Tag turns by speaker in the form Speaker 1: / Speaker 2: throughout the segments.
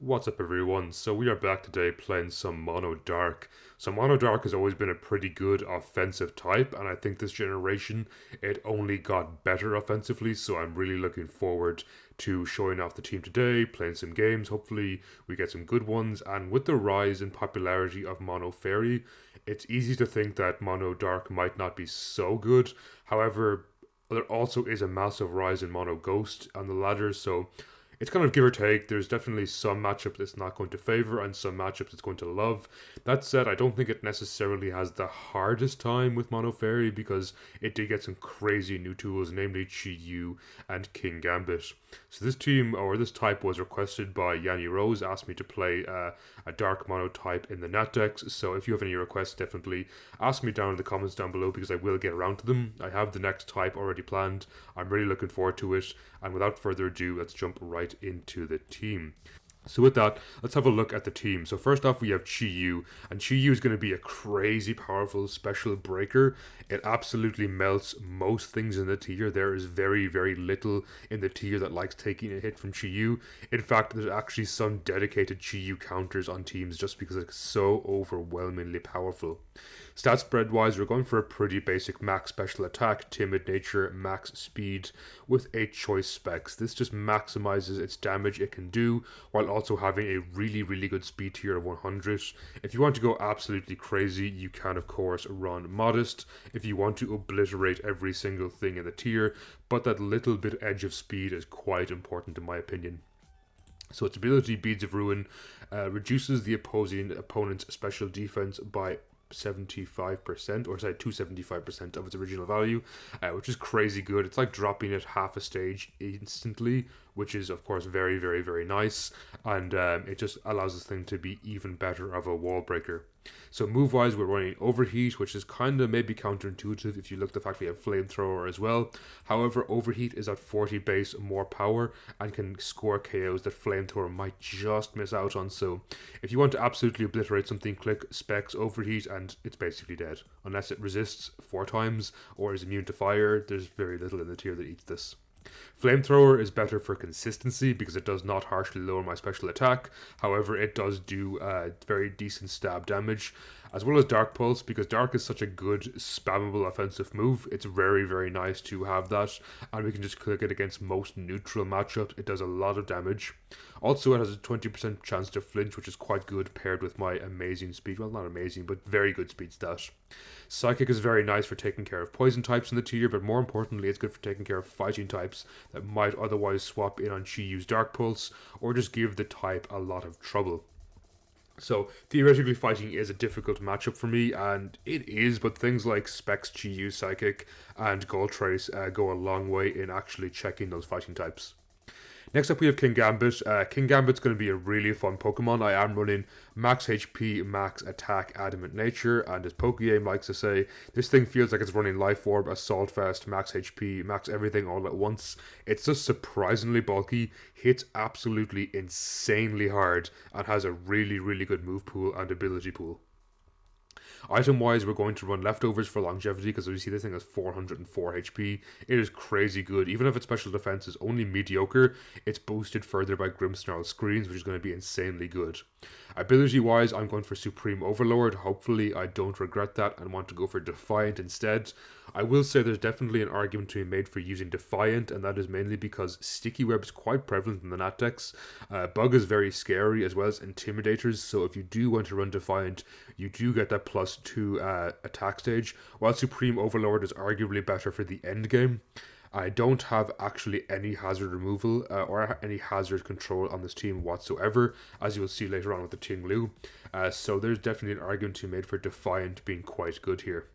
Speaker 1: What's up everyone? So we are back today playing some Mono Dark. So Mono Dark has always been a pretty good offensive type, and I think this generation it only got better offensively, so I'm really looking forward to showing off the team today, playing some games. Hopefully we get some good ones, and with the rise in popularity of Mono Fairy, it's easy to think that Mono Dark might not be so good. However, there also is a massive rise in Mono Ghost on the ladder, so it's kind of give or take. There's definitely some matchup that's not going to favor and some matchups it's going to love. That said, I don't think it necessarily has the hardest time with Mono Fairy because it did get some crazy new tools, namely Chi and Kingambit. So this team or this type was requested by Yanni Rose, asked me to play a dark monotype in the Natdex. So if you have any requests, definitely ask me down in the comments down below because I will get around to them. I have the next type already planned. I'm really looking forward to it. And without further ado, let's jump right into the team. So with that, let's have a look at the team. So first off, we have Chi, and Chi is going to be a crazy powerful special breaker. It absolutely melts most things in the tier. There is very, very little in the tier that likes taking a hit from Chi. In fact, there's actually some dedicated Chi counters on teams just because it's so overwhelmingly powerful. Stat spread wise, we're going for a pretty basic max special attack, timid nature, max speed with 8 choice specs. This just maximizes its damage it can do while also having a really, really good speed tier of 100. If you want to go absolutely crazy, you can of course run modest if you want to obliterate every single thing in the tier, but that little bit edge of speed is quite important in my opinion. So its ability, Beads of Ruin, reduces the opposing opponent's special defense by 75% or sorry to 75% of its original value, which is crazy good. It's like dropping it half a stage instantly, which is of course very, very, very nice, and it just allows this thing to be even better of a wall breaker. So move wise, we're running Overheat, which is kind of maybe counterintuitive if you look at the fact we have Flamethrower as well. However, Overheat is at 40 base more power and can score KOs that Flamethrower might just miss out on. So if you want to absolutely obliterate something, click Specs Overheat and it's basically dead. Unless it resists 4 times or is immune to fire, there's very little in the tier that eats this. Flamethrower is better for consistency because it does not harshly lower my special attack. However, it does do very decent stab damage, as well as Dark Pulse because Dark is such a good spammable offensive move. It's very, very nice to have that, and we can just click it against most neutral matchups. It does a lot of damage. Also, it has a 20% chance to flinch, which is quite good paired with my amazing speed. Well, not amazing, but very good speed stat. Psychic is very nice for taking care of poison types in the tier, but more importantly, it's good for taking care of fighting types that might otherwise swap in on Chi-Yu's Dark Pulse, or just give the type a lot of trouble. So theoretically, fighting is a difficult matchup for me, and it is, but things like Specs, Chi-Yu, Psychic, and Gold Trace go a long way in actually checking those fighting types. Next up we have Kingambit. Kingambit's going to be a really fun Pokemon. I am running max HP, max attack, adamant nature, and as Pokegame likes to say, this thing feels like it's running Life Orb, Assault Vest, max HP, max everything all at once. It's just surprisingly bulky, hits absolutely insanely hard, and has a really, really good move pool and ability pool. Item wise, we're going to run Leftovers for longevity because as you see, this thing has 404 HP. It is crazy good. Even if its special defense is only mediocre, it's boosted further by Grimmsnarl screens, which is going to be insanely good. Ability wise, I'm going for Supreme Overlord. Hopefully I don't regret that and want to go for Defiant instead. I will say there's definitely an argument to be made for using Defiant, and that is mainly because Sticky Web is quite prevalent in the Natdex. Bug is very scary as well as Intimidators, so if you do want to run Defiant, you do get that +2 attack stage, while Supreme Overlord is arguably better for the end game. I don't have actually any hazard removal or any hazard control on this team whatsoever, as you will see later on with the Ting-Lu. So there's definitely an argument to be made for Defiant being quite good here.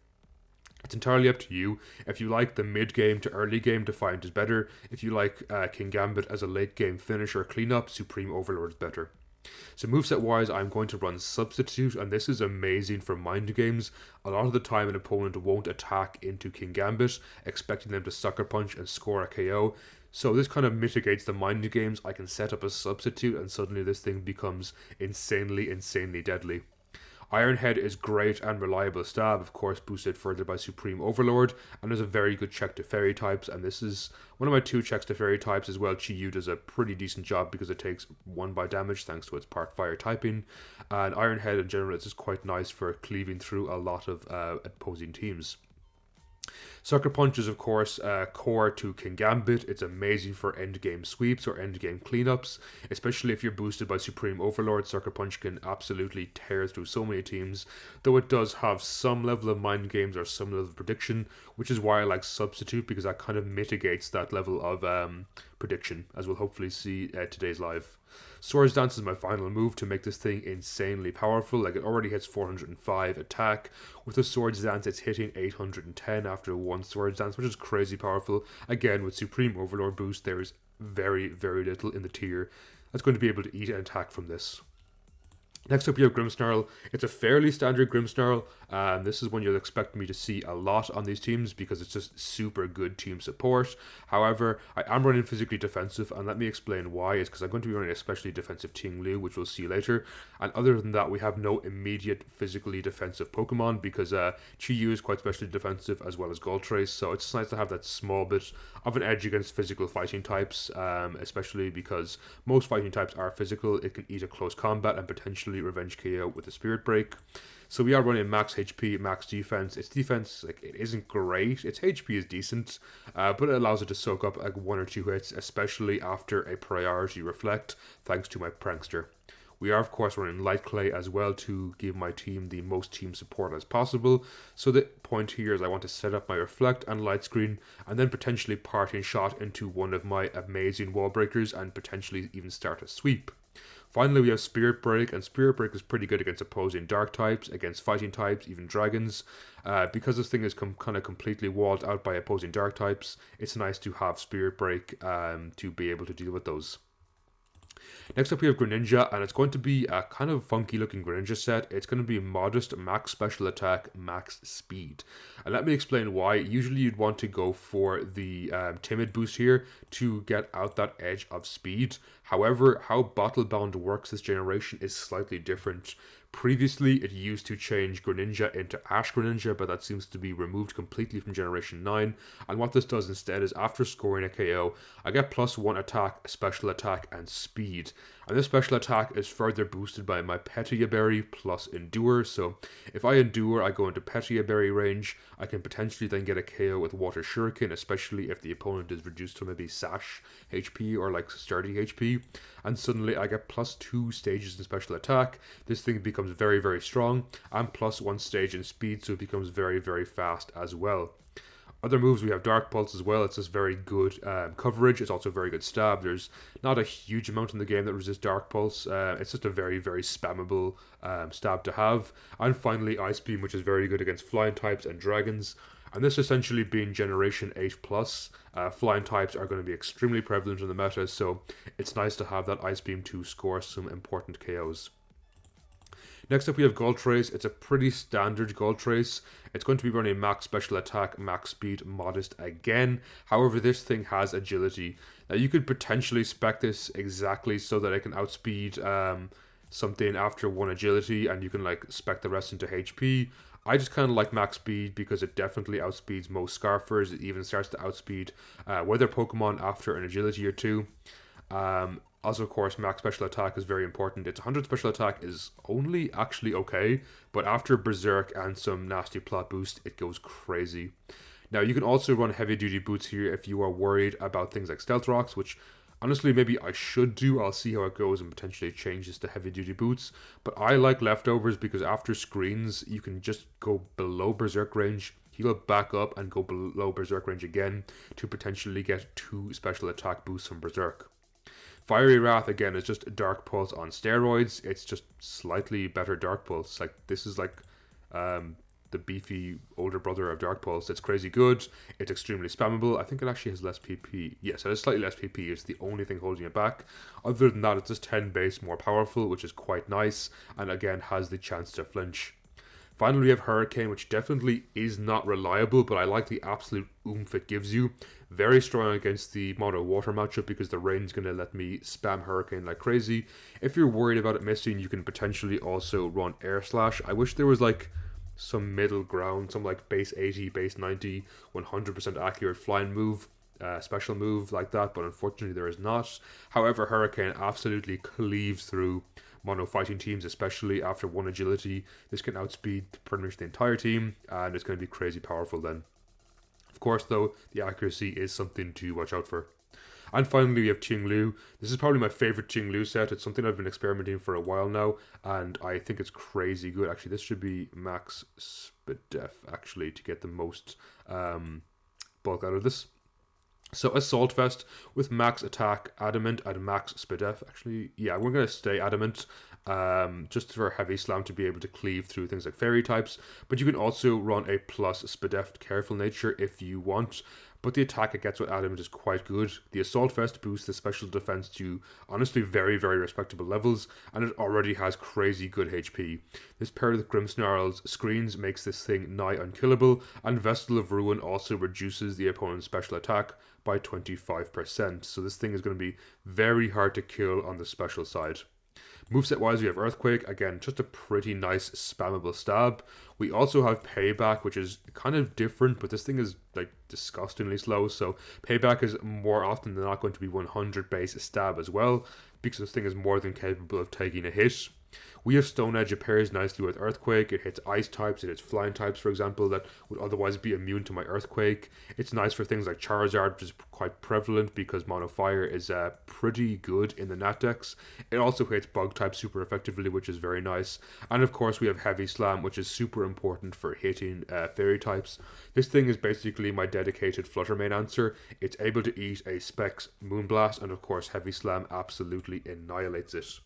Speaker 1: It's entirely up to you. If you like the mid-game to early game, Defiant is better. If you like Kingambit as a late-game finish or cleanup, Supreme Overlord is better. So moveset wise, I'm going to run Substitute, and this is amazing for mind games. A lot of the time an opponent won't attack into Kingambit, expecting them to sucker punch and score a KO. So this kind of mitigates the mind games. I can set up a Substitute and suddenly this thing becomes insanely, insanely deadly. Iron Head is great and reliable stab, of course boosted further by Supreme Overlord, and there's a very good check to fairy types, and this is one of my 2 checks to fairy types as well. Chi Yu does a pretty decent job because it takes 1 by damage thanks to its part fire typing, and Iron Head in general is just quite nice for cleaving through a lot of opposing teams. Sucker Punch is, of course, core to Kingambit. It's amazing for endgame sweeps or endgame cleanups, especially if you're boosted by Supreme Overlord. Sucker Punch can absolutely tear through so many teams, though it does have some level of mind games or some level of prediction, which is why I like Substitute, because that kind of mitigates that level of prediction, as we'll hopefully see today's live. Swords Dance is my final move to make this thing insanely powerful. Like, it already hits 405 attack. With the Swords Dance, it's hitting 810 after 1 Swords Dance, which is crazy powerful. Again, with Supreme Overlord boost, there is very, very little in the tier that's going to be able to eat an attack from this. Next up, you have Grimmsnarl. It's a fairly standard Grimmsnarl. This is one you'll expect me to see a lot on these teams because it's just super good team support. However, I am running physically defensive, and let me explain why. It's because I'm going to be running especially defensive Ting-Lu, which we'll see later. And other than that, we have no immediate physically defensive Pokemon because Chi Yu is quite specially defensive as well as Goltrace. So it's nice to have that small bit of an edge against physical fighting types, especially because most fighting types are physical. It can eat a close combat and potentially revenge KO with a Spirit Break. So we are running max HP, max defense. Its defense, like, it isn't great. Its HP is decent, but it allows it to soak up like 1 or 2 hits, especially after a priority reflect, thanks to my Prankster. We are, of course, running Light Clay as well to give my team the most team support as possible. So the point here is I want to set up my Reflect and Light Screen, and then potentially parting shot into one of my amazing wall breakers and potentially even start a sweep. Finally, we have Spirit Break, and Spirit Break is pretty good against opposing dark types, against fighting types, even dragons. Because this thing is kind of completely walled out by opposing dark types, it's nice to have Spirit Break to be able to deal with those. Next up we have Greninja, and it's going to be a kind of funky looking Greninja set. It's going to be modest, max special attack, max speed. And let me explain why. Usually you'd want to go for the timid boost here to get out that edge of speed. However, how Bottle Bound works this generation is slightly different. Previously, it used to change Greninja into Ash Greninja, but that seems to be removed completely from Generation 9. And what this does instead is, after scoring a KO, I get +1 attack, special attack, and speed. And this special attack is further boosted by my Petia Berry plus Endure. So if I Endure, I go into Petia Berry range. I can potentially then get a KO with Water Shuriken, especially if the opponent is reduced to maybe Sash HP or like Sturdy HP. And suddenly I get +2 stages in special attack. This thing becomes very, very strong, and +1 stage in speed, so it becomes very, very fast as well. Other moves, we have Dark Pulse as well. It's just very good coverage. It's also very good stab. There's not a huge amount in the game that resists Dark Pulse. It's just a very, very spammable stab to have. And finally, Ice Beam, which is very good against flying types and dragons. And this essentially being Generation 8+, flying types are going to be extremely prevalent in the meta, so it's nice to have that Ice Beam to score some important KOs. Next up we have Goltrace. It's a pretty standard Goltrace. It's going to be running max special attack, max speed, modest again. However, this thing has agility. Now you could potentially spec this exactly so that it can outspeed something after 1 agility, and you can like spec the rest into HP. I just kind of like max speed because it definitely outspeeds most Scarfers. It even starts to outspeed weather Pokemon after an agility or 2. Also, of course, max special attack is very important. Its 100 special attack is only actually okay, but after Berserk and some nasty plot boost, it goes crazy. Now, you can also run heavy duty boots here if you are worried about things like Stealth Rocks, which honestly maybe I should do. I'll see how it goes and potentially change this to heavy duty boots. But I like Leftovers because after screens, you can just go below Berserk range, heal back up, and go below Berserk range again to potentially get 2 special attack boosts from Berserk. Fiery Wrath, again, is just Dark Pulse on steroids. It's just slightly better Dark Pulse. Like, this is like the beefy older brother of Dark Pulse. It's crazy good. It's extremely spammable. I think it actually has less PP. Yes, it has slightly less PP. It's the only thing holding it back. Other than that, it's just 10 base more powerful, which is quite nice. And again, has the chance to flinch. Finally, we have Hurricane, which definitely is not reliable, but I like the absolute oomph it gives you. Very strong against the Mono Water matchup because the rain's going to let me spam Hurricane like crazy. If you're worried about it missing, you can potentially also run Air Slash. I wish there was like some middle ground, some like base 80, base 90, 100% accurate flying move, special move like that, but unfortunately there is not. However, Hurricane absolutely cleaves through mono fighting teams, especially after one agility. This can outspeed pretty much the entire team, and it's going to be crazy powerful then. Of course, though, the accuracy is something to watch out for. And finally, we have Ting-Lu. This is probably my favorite Ting-Lu set. It's something I've been experimenting for a while now, and I think it's crazy good. Actually, this should be max SPDEF, actually, to get the most bulk out of this. So Assault Vest with max attack, adamant, and max SPDEF. Actually, yeah, we're going to stay adamant just for Heavy Slam to be able to cleave through things like fairy types. But you can also run a plus SPDEF Careful Nature if you want. But the attack it gets with adamant is quite good. The Assault Vest boosts the special defense to honestly very, very respectable levels, and it already has crazy good HP. This paired with Grimmsnarl's screens makes this thing nigh unkillable, and Vestal of Ruin also reduces the opponent's special attack by 25%. So this thing is going to be very hard to kill on the special side. Moveset wise, we have Earthquake, again, just a pretty nice spammable stab. We also have Payback, which is kind of different, but this thing is like disgustingly slow. So Payback is more often than not going to be 100 base stab as well, because this thing is more than capable of taking a hit. We have Stone Edge, it pairs nicely with Earthquake. It hits ice types, it hits flying types, for example, that would otherwise be immune to my Earthquake. It's nice for things like Charizard, which is quite prevalent because Mono Fire is pretty good in the Natdex. It also hits Bug types super effectively, which is very nice. And of course, we have Heavy Slam, which is super important for hitting Fairy types. This thing is basically my dedicated Flutter main answer. It's able to eat a Specs Moonblast, and of course, Heavy Slam absolutely annihilates it.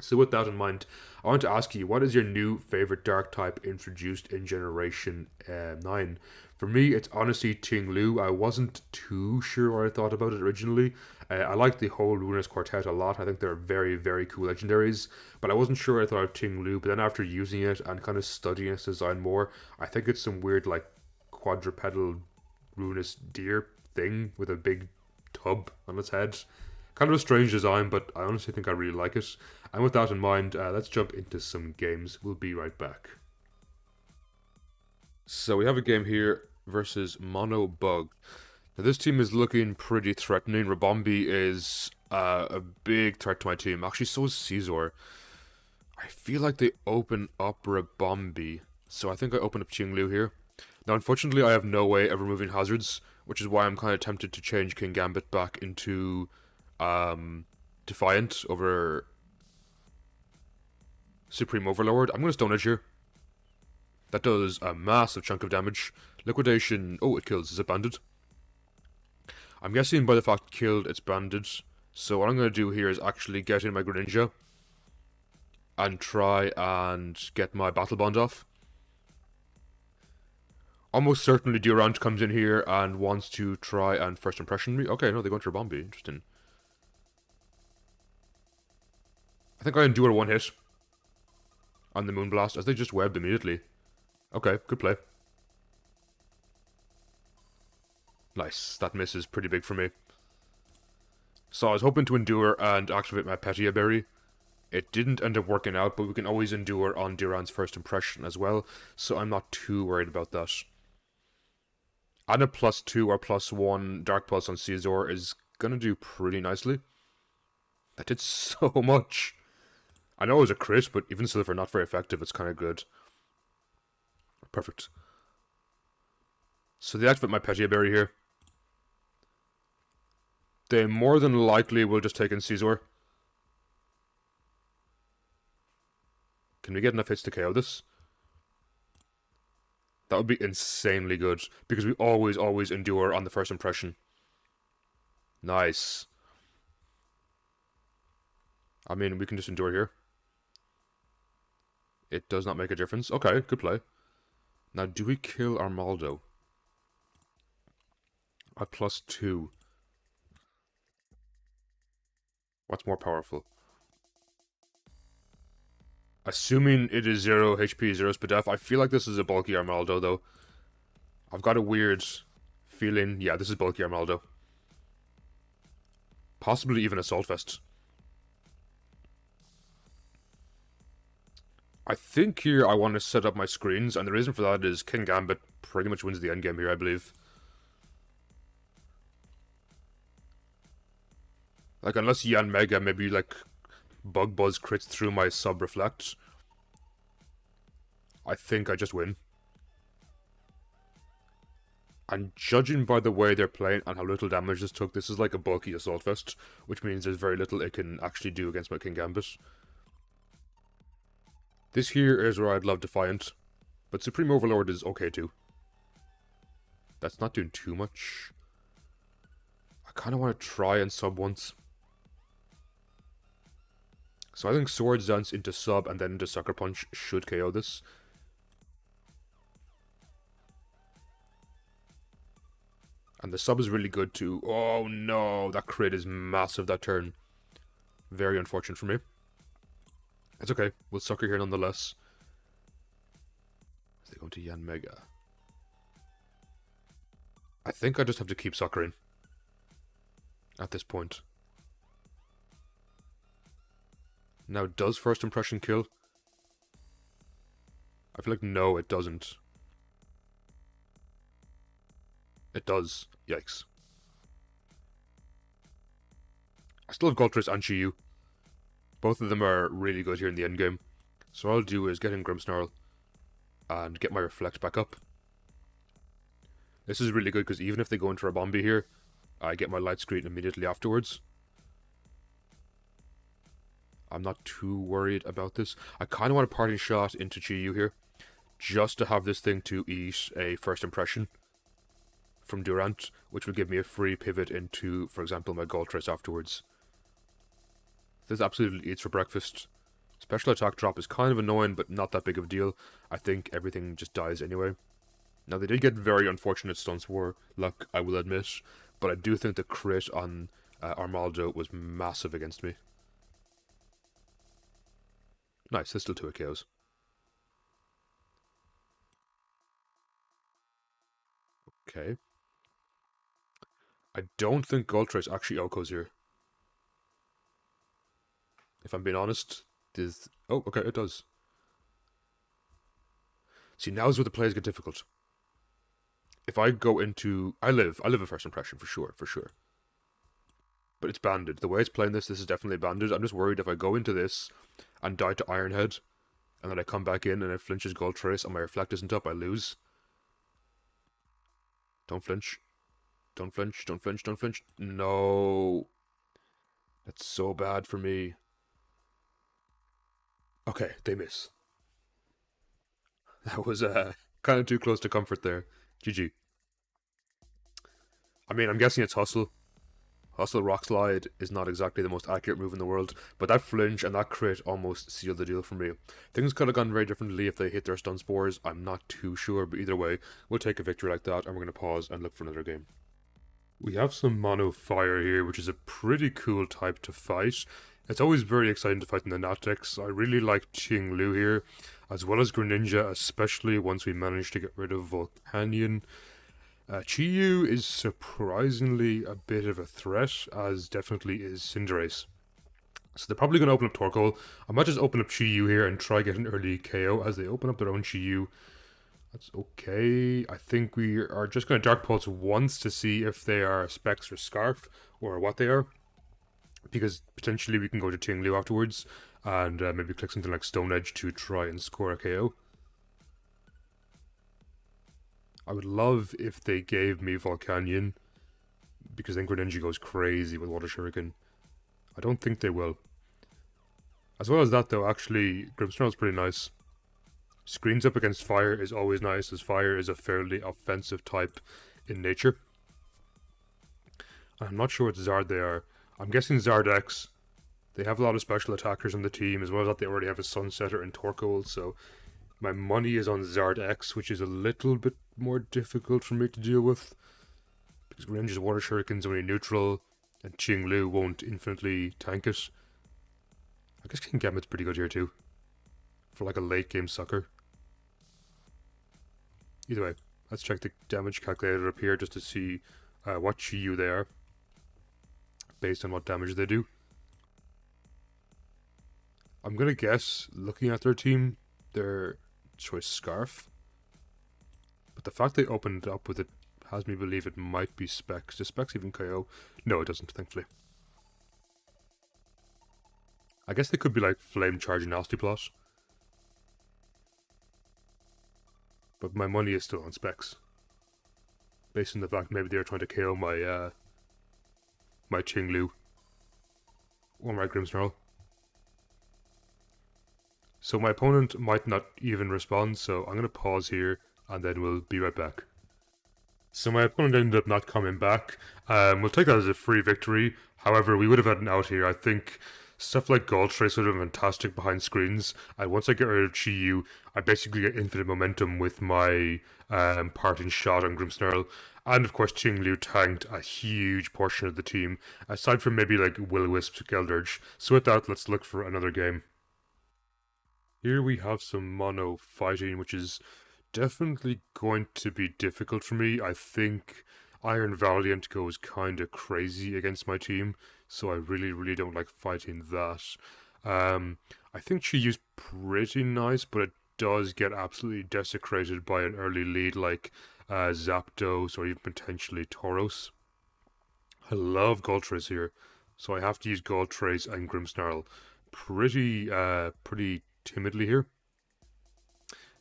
Speaker 1: So with that in mind, I want to ask you, what is your new favorite dark type introduced in Generation 9? For me, it's honestly Ting-Lu. I wasn't too sure what I thought about it originally. I like the whole Ruinous Quartet a lot. I think they're very, very cool legendaries. But I wasn't sure what I thought of Ting-Lu. But then after using it and kind of studying its design more, I think it's some weird like quadrupedal Ruinous deer thing with a big tub on its head. Kind of a strange design, but I honestly think I really like it. And with that in mind, let's jump into some games. We'll be right back. So we have a game here versus Mono Bug. Now this team is looking pretty threatening. Rabombi is a big threat to my team. Actually, so is Caesar. I feel like they open up Rabombi, so I think I open up Ting-Lu here. Now, unfortunately, I have no way of removing hazards, which is why I'm kind of tempted to change Kingambit back into Defiant over Supreme Overlord. I'm going to Stone Edge here. That does a massive chunk of damage. Liquidation. Oh, it kills. Is it banded? I'm guessing by the fact it killed, it's banded. So what I'm going to do here is actually get in my Greninja and try and get my Battle Bond off. Almost certainly Durant comes in here and wants to try and first impression me. Okay, no, they go into Bombi. Interesting. I think I endure one hit on the Moonblast as they just webbed immediately. Okay, good play. Nice. That miss is pretty big for me. So I was hoping to endure and activate my Petia Berry. It didn't end up working out, but we can always endure on Durant's first impression as well, so I'm not too worried about that. And a +2 or +1 Dark Pulse on Caesar is gonna do pretty nicely. That did so much. I know it was a crit, but even still, for not very effective, it's kind of good. Perfect. So they activate my Petia Berry here. They more than likely will just take in Caesar. Can we get enough hits to KO this? That would be insanely good, because we always endure on the first impression. Nice. I mean, we can just endure here. It does not make a difference. Okay, good play. Now, do we kill Armaldo? At +2. What's more powerful? Assuming it is 0 HP, 0 speed def, I feel like this is a bulky Armaldo, though. I've got a weird feeling. Yeah, this is bulky Armaldo. Possibly even a Saltfest. I think here I want to set up my screens, and the reason for that is Kingambit pretty much wins the endgame here, I believe. Like, unless Yanmega maybe, like, Bug Buzz crits through my Sub-Reflect, I think I just win. And judging by the way they're playing and how little damage this took, this is like a bulky Assault Vest, which means there's very little it can actually do against my Kingambit. This here is where I'd love Defiant, but Supreme Overlord is okay too. That's not doing too much. I kind of want to try and sub once. So I think Swords Dance into sub and then into Sucker Punch should KO this. And the sub is really good too. Oh no, that crit is massive that turn. Very unfortunate for me. It's okay, we'll sucker here nonetheless. They go to Yanmega. I think I just have to keep suckering. At this point. Now, does First Impression kill? I feel like no, it doesn't. It does. Yikes. I still have Goltris and Chiyu. Both of them are really good here in the endgame. So all I'll do is get in Grimmsnarl and get my Reflect back up. This is really good because even if they go into a Bombi here, I get my Light Screen immediately afterwards. I'm not too worried about this. I kind of want a Parting Shot into Chiyu here, just to have this thing to eat a First Impression from Durant, which would give me a free pivot into, for example, my Goltris afterwards. This absolutely eats for breakfast. Special attack drop is kind of annoying, but not that big of a deal. I think everything just dies anyway. Now, they did get very unfortunate stunts for luck, I will admit, but I do think the crit on Armaldo was massive against me. Nice, there's still 2 KOs. Okay. I don't think Goltris actually OHKOs here. If I'm being honest, this... Oh, okay, it does. See, now is where the plays get difficult. If I go into... I live a First Impression, for sure. But it's banded. The way it's playing this is definitely banded. I'm just worried if I go into this and die to Ironhead, and then I come back in and it flinches Goltris and my Reflect isn't up, I lose. Don't flinch. Don't flinch, don't flinch, don't flinch. No. That's so bad for me. Okay, they miss. That was kind of too close to comfort there. GG. I mean, I'm guessing it's Hustle. Hustle Rock Slide is not exactly the most accurate move in the world, but that flinch and that crit almost sealed the deal for me. Things could have gone very differently if they hit their stun spores. I'm not too sure, but either way, we'll take a victory like that, and we're going to pause and look for another game. We have some Mono Fire here, which is a pretty cool type to fight. It's always very exciting to fight in the Natdex. I really like Ting-Lu here, as well as Greninja, especially once we manage to get rid of Volcanion. Chiyu is surprisingly a bit of a threat, as definitely is Cinderace. So they're probably going to open up Torkoal. I might just open up Chiyu here and try get an early KO as they open up their own Chiyu. That's okay. I think we are just going to Dark Pulse once to see if they are Specs or Scarf, or what they are. Because potentially we can go to Ting-Lu afterwards, and maybe click something like Stone Edge to try and score a KO. I would love if they gave me Volcanion, because then Greninja goes crazy with Water Shuriken. I don't think they will. As well as that though, actually, Grimmsnarl is pretty nice. Screens up against fire is always nice, as fire is a fairly offensive type in nature. I'm not sure what Zard they are. I'm guessing Zard X. They have a lot of special attackers on the team, as well as that they already have a Sunsetter and Torkoal, so my money is on Zard X, which is a little bit more difficult for me to deal with, because Greninja's Water Shuriken's only neutral, and Ting-Lu won't infinitely tank it. I guess Kingambit's pretty good here too. for like a late game sucker. Either way, let's check the damage calculator up here just to see what Chi-Yu they are, based on what damage they do. I'm gonna guess, looking at their team, their choice Scarf. But the fact they opened up with it has me believe it might be Specs. Does Specs even KO? No, it doesn't, thankfully. I guess they could be like Flame Charge and Nasty Plot. But my money is still on Specs. Based on the fact maybe they're trying to KO my my Ting-Lu. Or my Grimmsnarl. So my opponent might not even respond, so I'm going to pause here and then we'll be right back. So my opponent ended up not coming back. We'll take that as a free victory. However, we would have had an out here. I think stuff like Gold Trace would have been fantastic behind screens. And once I get rid of Chi-Yu, I basically get infinite momentum with my parting shot on Grimmsnarl. And of course, Ting-Lu tanked a huge portion of the team, aside from maybe like Will-O-Wisp, Geldurge. So with that, let's look for another game. Here we have some mono fighting, which is definitely going to be difficult for me. I think Iron Valiant goes kinda crazy against my team, so I really don't like fighting that. I think Chi-Yu's pretty nice, but it does get absolutely desecrated by an early lead like Zapdos or even potentially Tauros. I love Gold Trace here, so I have to use Gold Trace and Grimmsnarl pretty timidly here.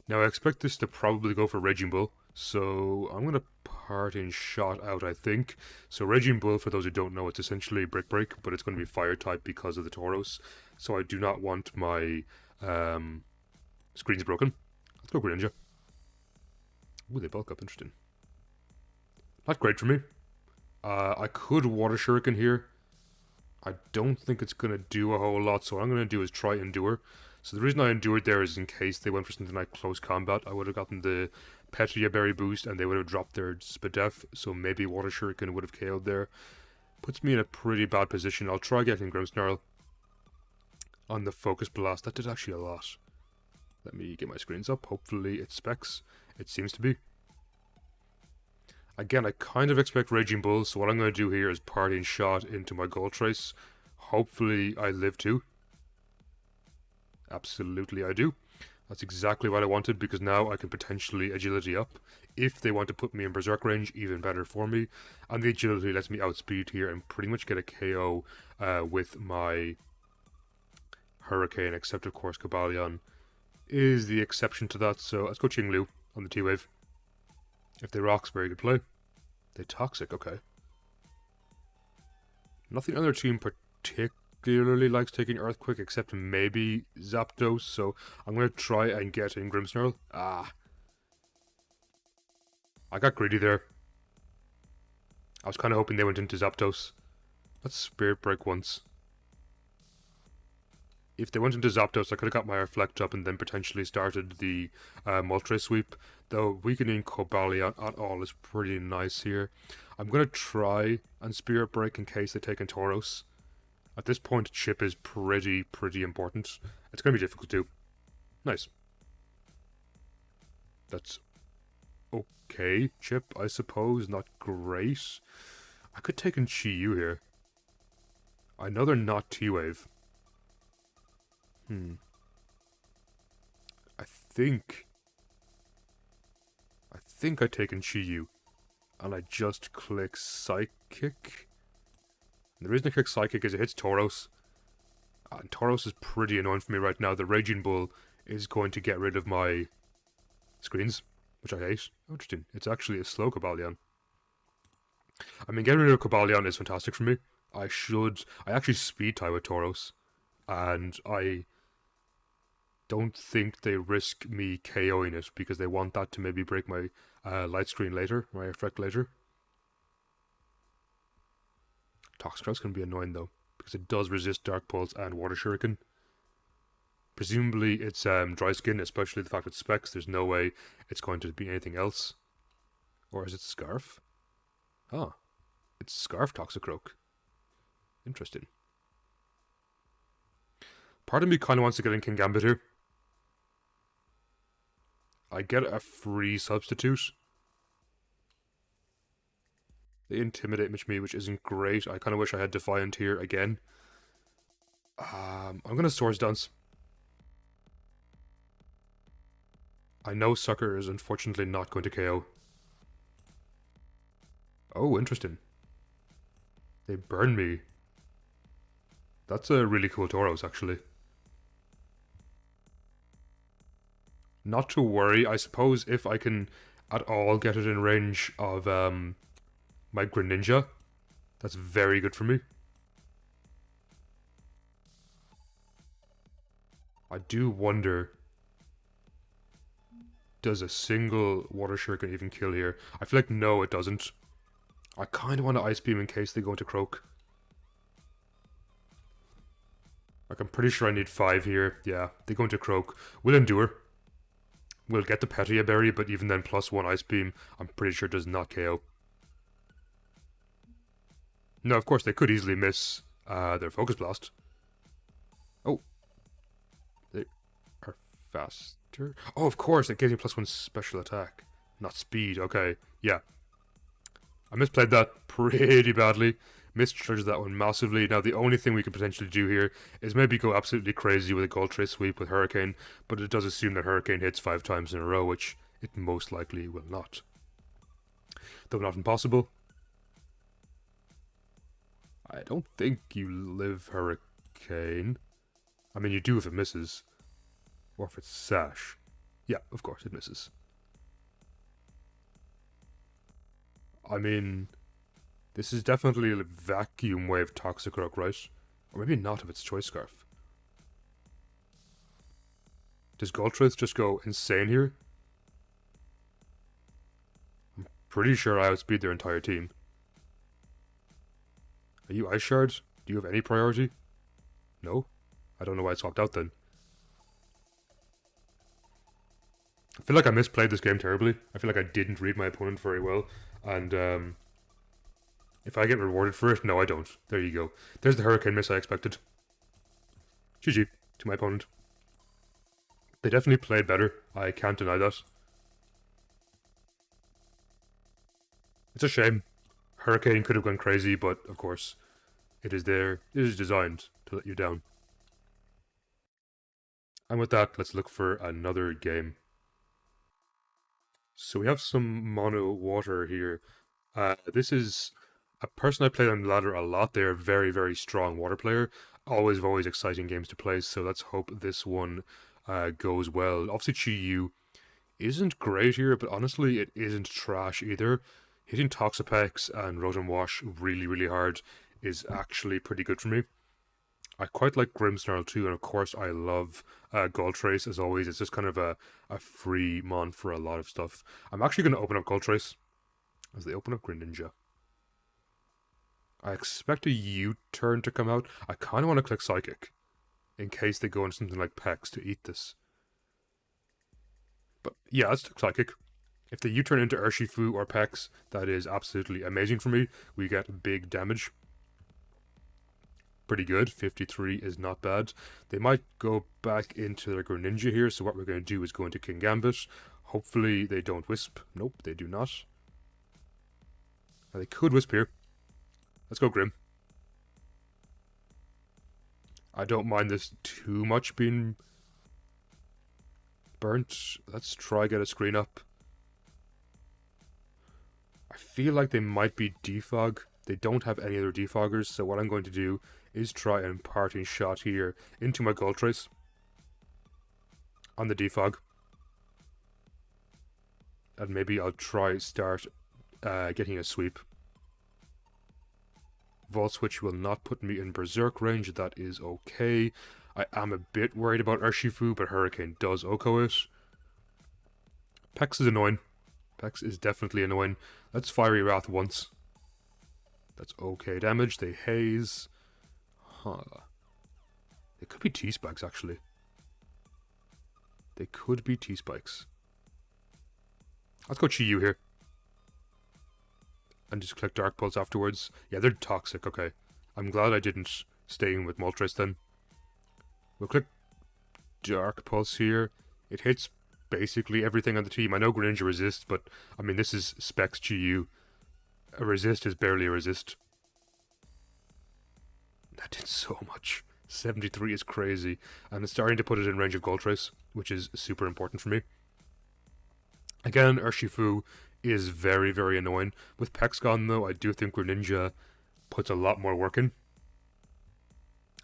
Speaker 1: Now I expect this to probably go for Raging Bull, so I'm going to parting shot out, I think. So Raging Bull, for those who don't know, it's essentially Brick Break, but it's going to be Fire type because of the Tauros, so I do not want my screens broken. Let's go Greninja. Ooh, they bulk up, interesting. Not great for me. I could Water Shuriken here. I don't think it's going to do a whole lot, so what I'm going to do is try Endure. So the reason I endured there is in case they went for something like Close Combat, I would have gotten the Petria Berry boost and they would have dropped their Spadef, so maybe Water Shuriken would have KO'd there. Puts me in a pretty bad position. I'll try getting Grimmsnarl on the Focus Blast. That did actually a lot. Let me get my screens up. Hopefully it's Specs. It seems to be. Again, I kind of expect Raging Bull, so what I'm going to do here is parting shot into my Gold Trace. Hopefully I live too. Absolutely I do. That's exactly what I wanted, because now I can potentially agility up. If they want to put me in Berserk range, even better for me. And the agility lets me outspeed here and pretty much get a KO with my Hurricane, except of course Cobalion is the exception to that. So let's go Ting-Lu on the T-Wave. If they rocks, very good play. They Toxic, okay. Nothing on their team particularly likes taking Earthquake, except maybe Zapdos, so I'm going to try and get in Grimmsnarl. Ah. I got greedy there. I was kind of hoping they went into Zapdos. Let's Spirit Break once. If they went into Zapdos, I could have got my Reflect up and then potentially started the Moltres Sweep. Though weakening Cobalion at all is pretty nice here. I'm going to try and Spirit Break in case they take in Tauros. At this point, Chip is pretty important. It's going to be difficult too. Nice. That's okay, Chip, I suppose. Not great. I could take in Chi-Yu here. I know they're not T-Wave. I think I take in Chi-Yu. And I just click Psychic. And the reason I click Psychic is it hits Tauros. And Tauros is pretty annoying for me right now. The Raging Bull is going to get rid of my screens, which I hate. Oh, interesting. It's actually a slow Cobalion. I mean, getting rid of Cobalion is fantastic for me. I actually speed tie with Tauros. And I don't think they risk me KOing it because they want that to maybe break my light screen later, my effect later. Toxicroak's going to be annoying though, because it does resist Dark Pulse and Water Shuriken. Presumably it's Dry Skin, especially the fact it's Specs. There's no way it's going to be anything else. Or is it Scarf? Ah, it's Scarf Toxicroak. Interesting. Part of me kind of wants to get in Kingambit here. I get a free substitute. They intimidate me, which isn't great. I kind of wish I had Defiant here again. I'm gonna Swords Dance. I know Sucker is unfortunately not going to KO. Oh, interesting. They burn me. That's a really cool Tauros, actually. Not to worry, I suppose if I can at all get it in range of my Greninja, that's very good for me. I do wonder, does a single Water Shuriken even kill here? I feel like no, it doesn't. I kind of want to Ice Beam in case they go into Croak. Like, I'm pretty sure I need 5 here. Yeah, they go into Croak. We'll endure. We'll get the Petia Berry, but even then, +1 Ice Beam, I'm pretty sure does not KO. No, of course, they could easily miss their Focus Blast. Oh. They are faster? Oh, of course, it gives you +1 special attack. Not speed, okay. Yeah. I misplayed that pretty badly. Misjudged that one massively. Now, the only thing we could potentially do here is maybe go absolutely crazy with a Goltray sweep with Hurricane, but it does assume that Hurricane hits 5 times in a row, which it most likely will not. Though not impossible. I don't think you live Hurricane. I mean, you do if it misses. Or if it's Sash. Yeah, of course, it misses. I mean, this is definitely a Vacuum Wave Toxicroak, right? Or maybe not if it's Choice Scarf. Does Goltris just go insane here? I'm pretty sure I outspeed their entire team. Are you Ice Shard? Do you have any priority? No? I don't know why I swapped out then. I feel like I misplayed this game terribly. I feel like I didn't read my opponent very well. And if I get rewarded for it, no I don't. There you go. There's the Hurricane miss I expected. GG to my opponent. They definitely played better. I can't deny that. It's a shame. Hurricane could have gone crazy, but of course, it is there. It is designed to let you down. And with that, let's look for another game. So we have some mono water here. This is a person I played on the ladder a lot. They're a very, very strong water player. Always exciting games to play. So let's hope this one goes well. Obviously, Chi-Yu isn't great here, but honestly, it isn't trash either. Hitting Toxapex and Rotom Wash really hard is actually pretty good for me. I quite like Grimmsnarl too, and of course I love Goltrace as always. It's just kind of a free mon for a lot of stuff. I'm actually going to open up Goltrace as they open up Greninja. I expect a U-turn to come out. I kind of want to click Psychic in case they go into something like Pex to eat this. But yeah, let's click Psychic. If they U-turn into Urshifu or Pex, that is absolutely amazing for me. We get big damage. Pretty good. 53 is not bad. They might go back into their Greninja here, so what we're going to do is go into Kingambit. Hopefully they don't Wisp. Nope, they do not. Now they could Wisp here. Let's go Grim. I don't mind this too much being burnt. Let's try get a screen up. I feel like they might be Defog. They don't have any other Defoggers, so what I'm going to do is try an Parting Shot here into my Goltrace on the Defog. And maybe I'll try start getting a sweep. Volt Switch will not put me in Berserk range, that is okay. I am a bit worried about Urshifu, but Hurricane does OHKO it. Pex is annoying. Pex is definitely annoying. Let's Fiery Wrath once. That's okay damage. They haze. Huh. They could be T-Spikes, actually. They could be T-Spikes. Let's go Chi-Yu here. And just click Dark Pulse afterwards. Yeah, they're toxic, okay. I'm glad I didn't stay in with Moltres then. We'll click Dark Pulse here. It hits basically everything on the team. I know Greninja resists, but I mean, this is Specs GU. A resist is barely a resist. That did so much. 73 is crazy. And it's starting to put it in range of Goltrace, which is super important for me. Again, Urshifu is very, very annoying. With Pex gone, though, I do think Greninja puts a lot more work in.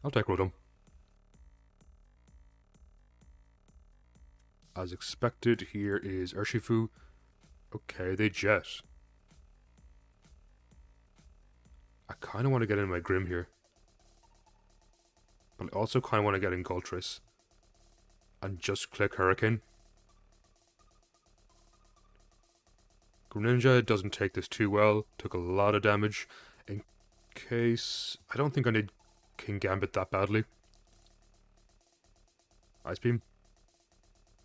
Speaker 1: I'll take Rotom. As expected, here is Urshifu. Okay, they jet. I kind of want to get in my Grim here. But I also kind of want to get in Goltrace. And just click Hurricane. Greninja doesn't take this too well. Took a lot of damage. In case... I don't think I need Kingambit that badly. Ice Beam.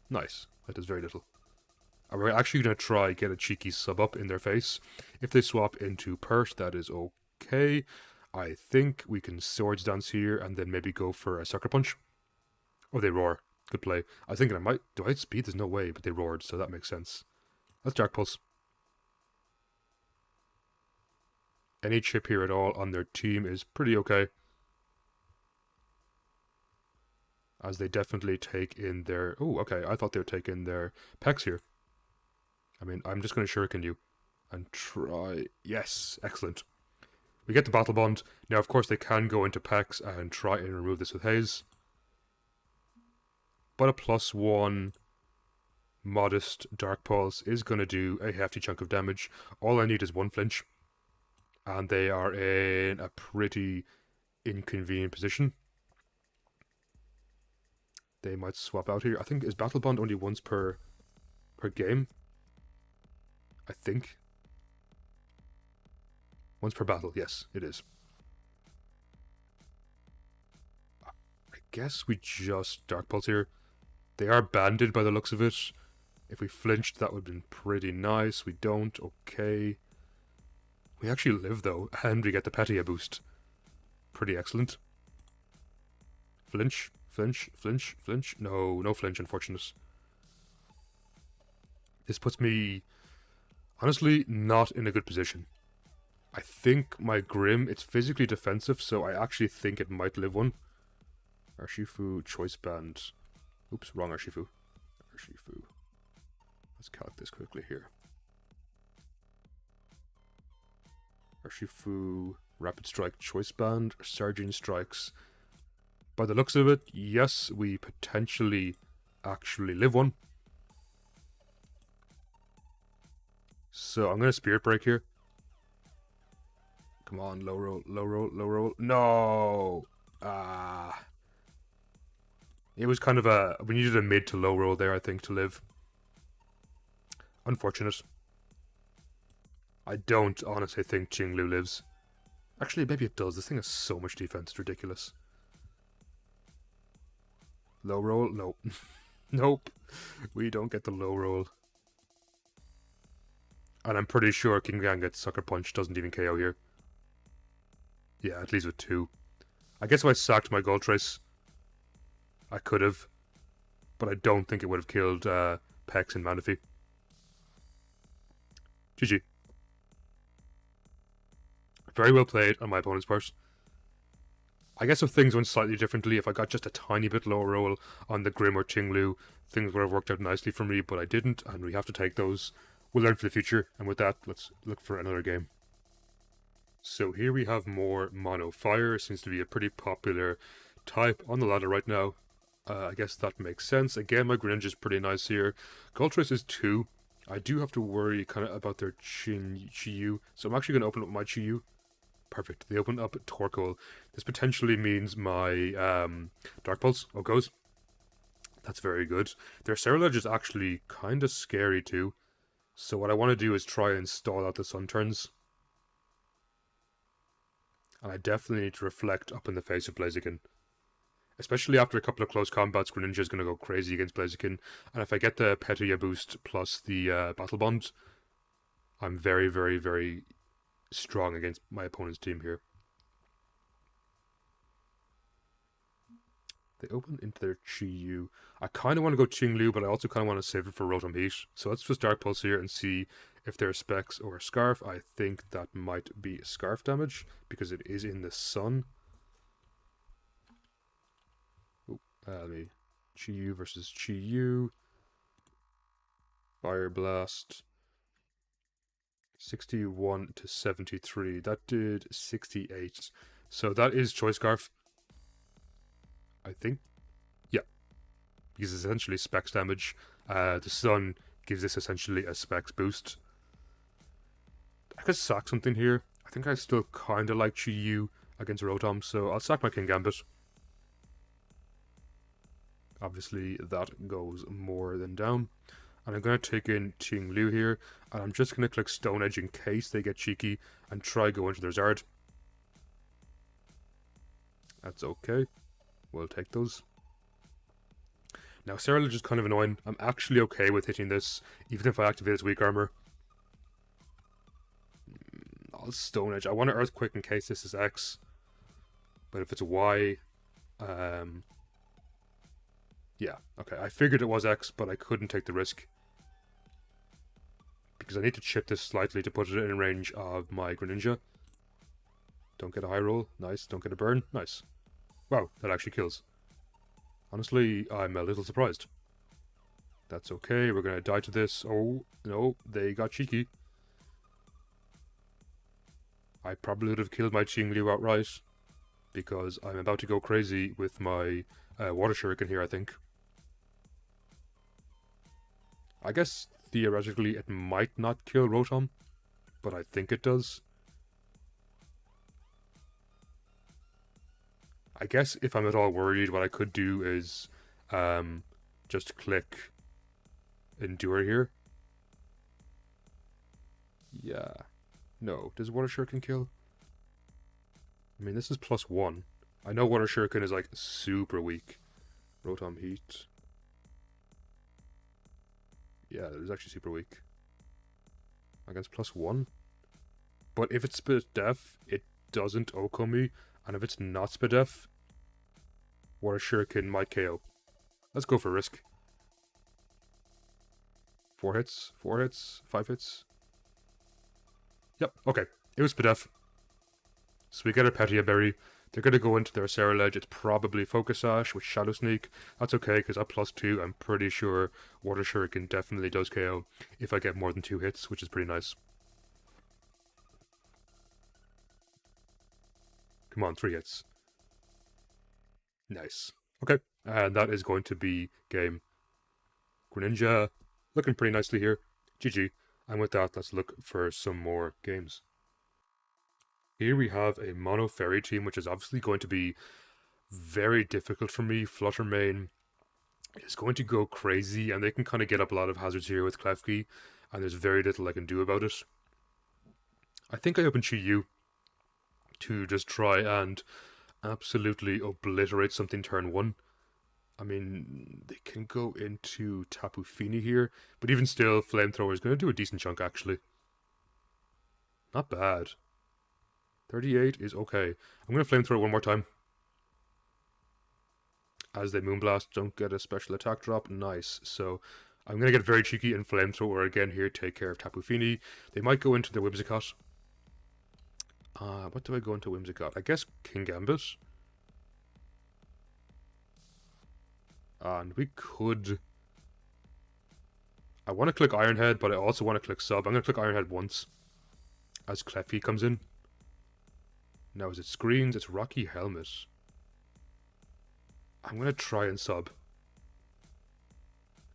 Speaker 1: Nice. That does very little. And we're actually going to try get a cheeky sub up in their face. If they swap into Pert, that is okay. I think we can Swords Dance here and then maybe go for a Sucker Punch. Oh, they roar. Good play. I was thinking I might... Do I speed? There's no way, but they roared, so that makes sense. That's Dark Pulse. Any chip here at all on their team is pretty okay. As they definitely take in their... Oh, okay. I thought they would take in their Pex here. I mean, I'm just going to Shuriken you. And try... Yes, excellent. We get the Battle Bond. Now, of course, they can go into Pex and try and remove this with Haze. But a +1 modest Dark Pulse is going to do a hefty chunk of damage. All I need is one flinch. And they are in a pretty inconvenient position. They might swap out here. I think, is Battle Bond only once per game? I think. Once per battle, yes, it is. I guess we just Dark Pulse here. They are banded by the looks of it. If we flinched, that would have been pretty nice. We don't, okay. We actually live, though, and we get the Petia boost. Pretty excellent. Flinch, flinch, flinch, flinch. No, no flinch, unfortunate. This puts me, honestly, not in a good position. I think my Grim, it's physically defensive, so I actually think it might live one. Urshifu, Choice Band. Oops, wrong Urshifu. Urshifu. Let's calc this quickly here. Urshifu, Rapid Strike, Choice Band, Surging Strikes. By the looks of it, yes, we potentially actually live one. So I'm going to Spirit Break here. Come on, low roll, low roll, low roll. No! It was kind of a... We needed a mid to low roll there, I think, to live. Unfortunate. I don't honestly think Ting-Lu lives. Actually, maybe it does. This thing has so much defense. It's ridiculous. Low roll? Nope. Nope. We don't get the low roll. And I'm pretty sure Kingambit Sucker Punch doesn't even KO here. Yeah, at least with 2. I guess if I sacked my Goltrace, I could have. But I don't think it would have killed Pex and Manaphy. GG. Very well played on my opponent's part. I guess if things went slightly differently, if I got just a tiny bit lower roll on the Grim or Ting-Lu, things would have worked out nicely for me, but I didn't, and we have to take those. We'll learn for the future, and with that, let's look for another game. So here we have more Mono Fire. Seems to be a pretty popular type on the ladder right now. I guess that makes sense. Again, my Greninja is pretty nice here. Goltrace is 2. I do have to worry kind of about their Chi-Yu, so I'm actually going to open up my Chi-Yu. Perfect. They open up Torkoal. This potentially means my Dark Pulse goes. That's very good. Their Cerulege is actually kind of scary too. So what I want to do is try and stall out the Sun Turns. And I definitely need to reflect up in the face of Blaziken. Especially after a couple of close combats, Greninja is going to go crazy against Blaziken. And if I get the Petia boost plus the Battle Bond, I'm very, very, very strong against my opponent's team here. They open into their Chi-Yu. I kind of want to go Ting-Lu, but I also kind of want to save it for Rotom Heat. So let's just Dark Pulse here and see if there's Specs or Scarf. I think that might be Scarf damage, because it is in the sun. Oh, Chi-Yu versus Chi-Yu. Fire Blast. 61 to 73. That did 68. So that is Choice Scarf. I think. Yeah. Because it's essentially Specs damage. The sun gives this essentially a Specs boost. I could sack something here. I think I still kind of like Chi-Yu against Rotom, so I'll sack my Kingambit. Obviously, that goes more than down. And I'm going to take in Ting-Lu here, and I'm just going to click Stone Edge in case they get cheeky and try go into their Zard. That's okay. We'll take those. Now, Cerulege is kind of annoying. I'm actually okay with hitting this, even if I activate its weak armor. I'll Stone Edge. I want to Earthquake in case this is X. But if it's Y... yeah, okay. I figured it was X, but I couldn't take the risk. Because I need to chip this slightly to put it in range of my Greninja. Don't get a high roll. Nice. Don't get a burn. Nice. Wow, that actually kills. Honestly, I'm a little surprised. That's okay. We're going to die to this. Oh, no. They got cheeky. I probably would have killed my Ting-Lu outright. Because I'm about to go crazy with my Water Shuriken here, I think. I guess, theoretically, it might not kill Rotom. But I think it does. I guess if I'm at all worried, what I could do is just click Endure here. Yeah. No. Does Water Shuriken kill? I mean, this is +1. I know Water Shuriken is, like, super weak. Rotom Heat. Yeah, it is actually super weak. Against +1. But if it's Spit Def, it doesn't OHKO me. And if it's not Spit Def, Water Shuriken might KO. Let's go for risk. 4 hits, 4 hits, 5 hits. Yep, okay. It was Spit Def. So we get a Petia Berry. They're going to go into their Cerulege. It's probably Focus Sash with Shadow Sneak. That's okay, because at +2, I'm pretty sure Water Shuriken definitely does KO if I get more than 2 hits, which is pretty nice. Come on, 3 hits. Nice. Okay, and that is going to be game. Greninja looking pretty nicely here. GG. And with that, let's look for some more games. Here we have a Mono Fairy team, which is obviously going to be very difficult for me. Fluttermane is going to go crazy, and they can kind of get up a lot of hazards here with Klefki, and there's very little I can do about it. I think I open Chi-Yu to just try and absolutely obliterate something turn 1. I mean, they can go into Tapu Fini here, but even still, Flamethrower is going to do a decent chunk, actually. Not bad. 38 is okay. I'm going to Flamethrower one more time. As they Moonblast, don't get a special attack drop. Nice. So I'm going to get very cheeky and Flamethrower again here, take care of Tapu Fini. They might go into their Whimsicott. What do I go into Whimsicott? I guess Kingambit. And we could... I want to click Iron Head, but I also want to click Sub. I'm going to click Iron Head once. As Klefki comes in. Now, is it Screens? It's Rocky Helmet. I'm going to try and Sub.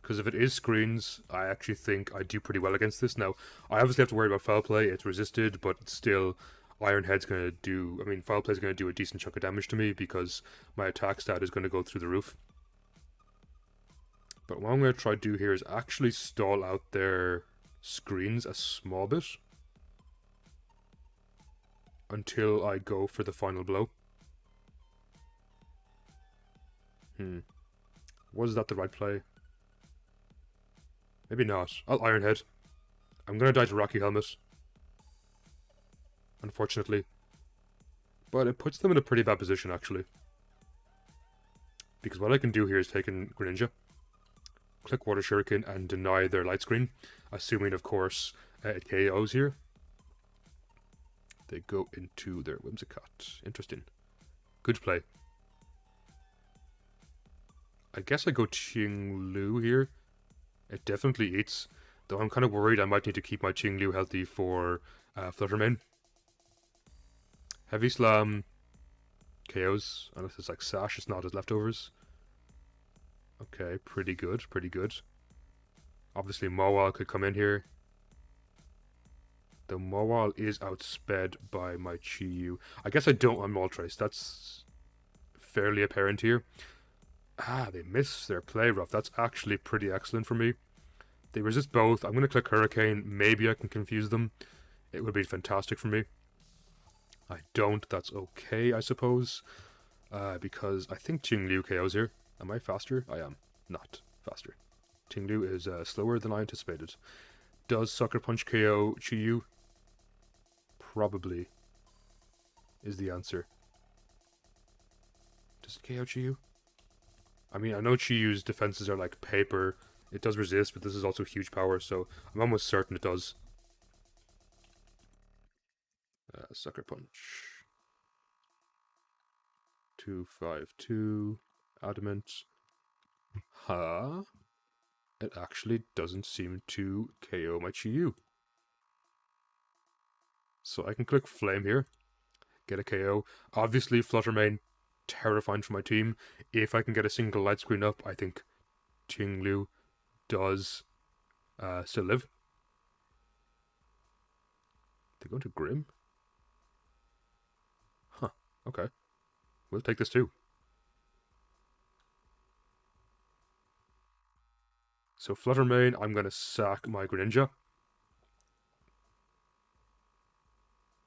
Speaker 1: Because if it is Screens, I actually think I do pretty well against this. Now, I obviously have to worry about Foul Play. It's resisted, but still, Iron Head's going to do... I mean, Foul Play's going to do a decent chunk of damage to me because my attack stat is going to go through the roof. But what I'm going to try to do here is actually stall out their Screens a small bit. Until I go for the final blow. Was that the right play? Maybe not. I'll Iron Head. I'm going to die to Rocky Helmet. Unfortunately. But it puts them in a pretty bad position, actually. Because what I can do here is take in Greninja, click Water Shuriken, and deny their light screen, assuming, of course, it KOs here. They go into their Whimsicott. Interesting. Good play. I guess I go Ting-Lu here. It definitely eats. Though I'm kind of worried I might need to keep my Ting-Lu healthy for Fluttermane. Heavy Slam KOs, unless it's like Sash, it's not as leftovers. Okay, pretty good, pretty good. Obviously Mawile could come in here. The Mawile is outsped by my Chi-Yu. I guess I don't want Moltres. That's fairly apparent here. Ah, they miss their play rough. That's actually pretty excellent for me. They resist both. I'm going to click Hurricane. Maybe I can confuse them. It would be fantastic for me. I don't. That's okay, I suppose. Because I think Ting-Lu KOs here. Am I faster? I am. Not faster. Ting-Lu is slower than I anticipated. Does Sucker Punch KO Chi-Yu? Probably is the answer. Does it KO Chi-Yu? I mean, I know Chi-Yu's defenses are like paper. It does resist, but this is also huge power, so I'm almost certain it does. Sucker Punch. 252. Adamant. Huh? It actually doesn't seem to KO my Chi-Yu. So I can click Flame here. Get a KO. Obviously, Fluttermane, terrifying for my team. If I can get a single light screen up, I think Ting-Lu does still live. They go to Grim? Huh, okay. We'll take this too. So Fluttermane, I'm going to sack my Greninja.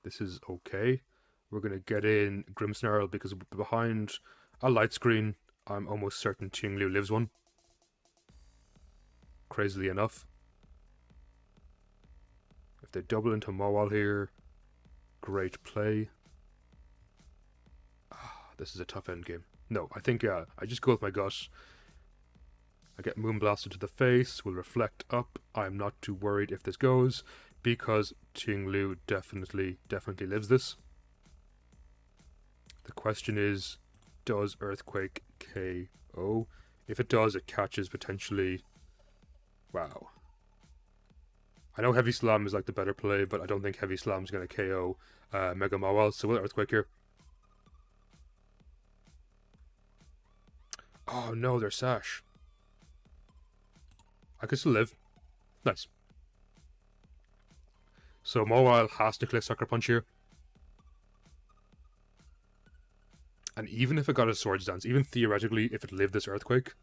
Speaker 1: This is okay. We're going to get in Grimmsnarl because behind a light screen, I'm almost certain Ting-Lu lives one. Crazily enough. If they double into Mawile here, great play. This is a tough endgame. No, I think I just go with my gut. I get Moonblasted to the face, will reflect up. I'm not too worried if this goes, because Ting-Lu definitely lives this. The question is, does Earthquake KO? If it does, it catches potentially... Wow. I know Heavy Slam is like the better play, but I don't think Heavy Slam is going to KO Mega Mawile, so we'll Earthquake here. Oh no, they're Sash. I could still live. Nice. So Mawile has to click Sucker Punch here. And even if it got a Swords Dance, even theoretically, if it lived this Earthquake,